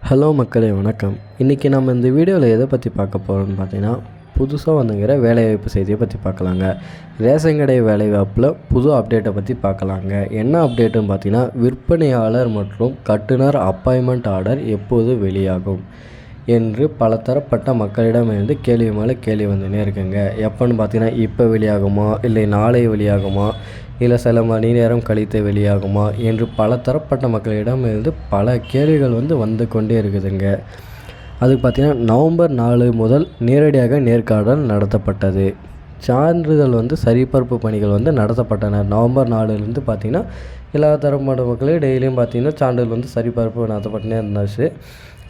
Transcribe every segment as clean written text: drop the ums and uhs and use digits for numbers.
Hello மக்களே வணக்கம். இன்றைக்கி நம்ம இந்த வீடியோவில் எதை பற்றி பார்க்க போகிறோம்னு பார்த்தீங்கன்னா, புதுசாக வந்துங்கிற வேலைவாய்ப்பு செய்தியை பற்றி பார்க்கலாங்க. ரேஷன் கடை வேலைவாய்ப்பில் புது அப்டேட்டை பற்றி பார்க்கலாங்க. என்ன அப்டேட்டுன்னு பார்த்தீங்கன்னா, விற்பனையாளர் மற்றும் கட்டுனர் அப்பாயின்மெண்ட் ஆர்டர் எப்போது வெளியாகும் என்று பல தரப்பட்ட மக்களிடமிருந்து கேள்வி மேலே கேள்வி வந்துன்னே இருக்குங்க. எப்போன்னு பார்த்தீங்கன்னா, இப்போ வெளியாகுமா, இல்லை நாளை வெளியாகுமா, இல்லை சில மணி நேரம் கழித்து வெளியாகுமா என்று பல தரப்பட்ட மக்களிடமிருந்து பல கேள்விகள் வந்து கொண்டே இருக்குதுங்க. அதுக்கு பார்த்திங்கன்னா, நவம்பர் 4 முதல் நேரடியாக நேர்காணல் நடத்தப்பட்டது. சான்றிதழ் சரிபார்ப்பு பணிகள் நடத்தப்பட்டன. நவம்பர் 4லேருந்து பார்த்திங்கன்னா எல்லா தரப்பட்ட மக்களையும் டெய்லியும் பார்த்திங்கன்னா சான்றிதழ் சரிபார்ப்பு நடத்தப்பட்டுனே இருந்துச்சு.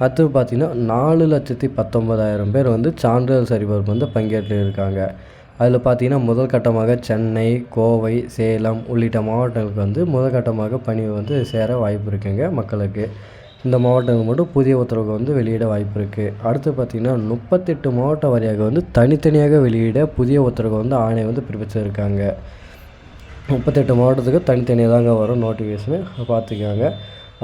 அடுத்து பார்த்திங்கன்னா 4,19,000 பேர் சான்றிதழ் சரிபார்ப்பு பங்கேற்று இருக்காங்க. அதில் பார்த்திங்கன்னா முதல் கட்டமாக சென்னை, கோவை, சேலம் உள்ளிட்ட மாவட்டங்களுக்கு முதல் கட்டமாக பணி சேர வாய்ப்பு இருக்குங்க மக்களுக்கு. இந்த மாவட்டங்கள் மட்டும் புதிய உத்தரவுகள் வெளியிட வாய்ப்பு இருக்குது. அடுத்து பார்த்திங்கன்னா 38 மாவட்ட வாரியாக தனித்தனியாக வெளியிட புதிய உத்தரவுகள் ஆணையம் பிறப்பிச்சிருக்காங்க. 38 மாவட்டத்துக்கு தனித்தனியாக தாங்க வரும் நோட்டிஃபிகேஷனு, பார்த்துக்காங்க.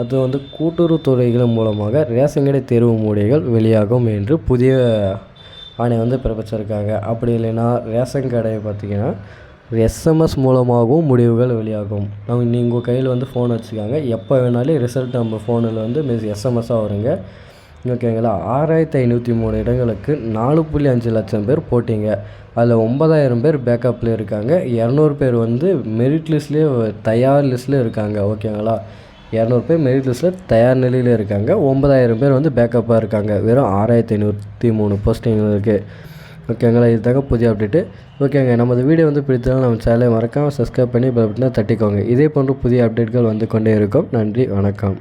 அது கூட்டுறவுத்துறைகள் மூலமாக ரேஷன் கடை தேர்வு மூடிகள் வெளியாகும் என்று புதிய ஆணையம் பிறப்பிச்சிருக்காங்க. அப்படி இல்லைன்னா ரேஷன் கடையை பார்த்திங்கன்னா எஸ்எம்எஸ் மூலமாகவும் முடிவுகள் வெளியாகும். நீங்கள் உங்கள் கையில் ஃபோன் வச்சுக்காங்க, எப்போ வேணாலும் ரிசல்ட் நம்ம ஃபோனில் எஸ்எம்எஸ்ஸாக வருங்க. ஓகேங்களா. 6,503 இடங்களுக்கு 4.5 லட்சம் பேர் போட்டிங்க. அதில் 9,000 பேர் பேக்கப்பில் இருக்காங்க. 200 பேர் மெரிட் லிஸ்ட்லேயே தயார் லிஸ்ட்டில் இருக்காங்க. ஓகேங்களா. 200 பேர் மெரிட் லிஸ்ட்டில் தயார் நிலையில் இருக்காங்க. 9,000 பேர் பேக்கப்பாக இருக்காங்க. வெறும் 6,503 போஸ்டிங்களுக்கு. ஓகேங்களா. இதுதாங்க புதிய அப்டேட்டு. ஓகேங்க. நமது வீடியோ பிடித்தாலும் நம்ம சேனலை மறக்காமல் சப்ஸ்கிரைப் பண்ணி பெல் பட்டனை தட்டிக்கோங்க. இதே போன்ற புதிய அப்டேட்கள் கொண்டே இருக்கும். நன்றி, வணக்கம்.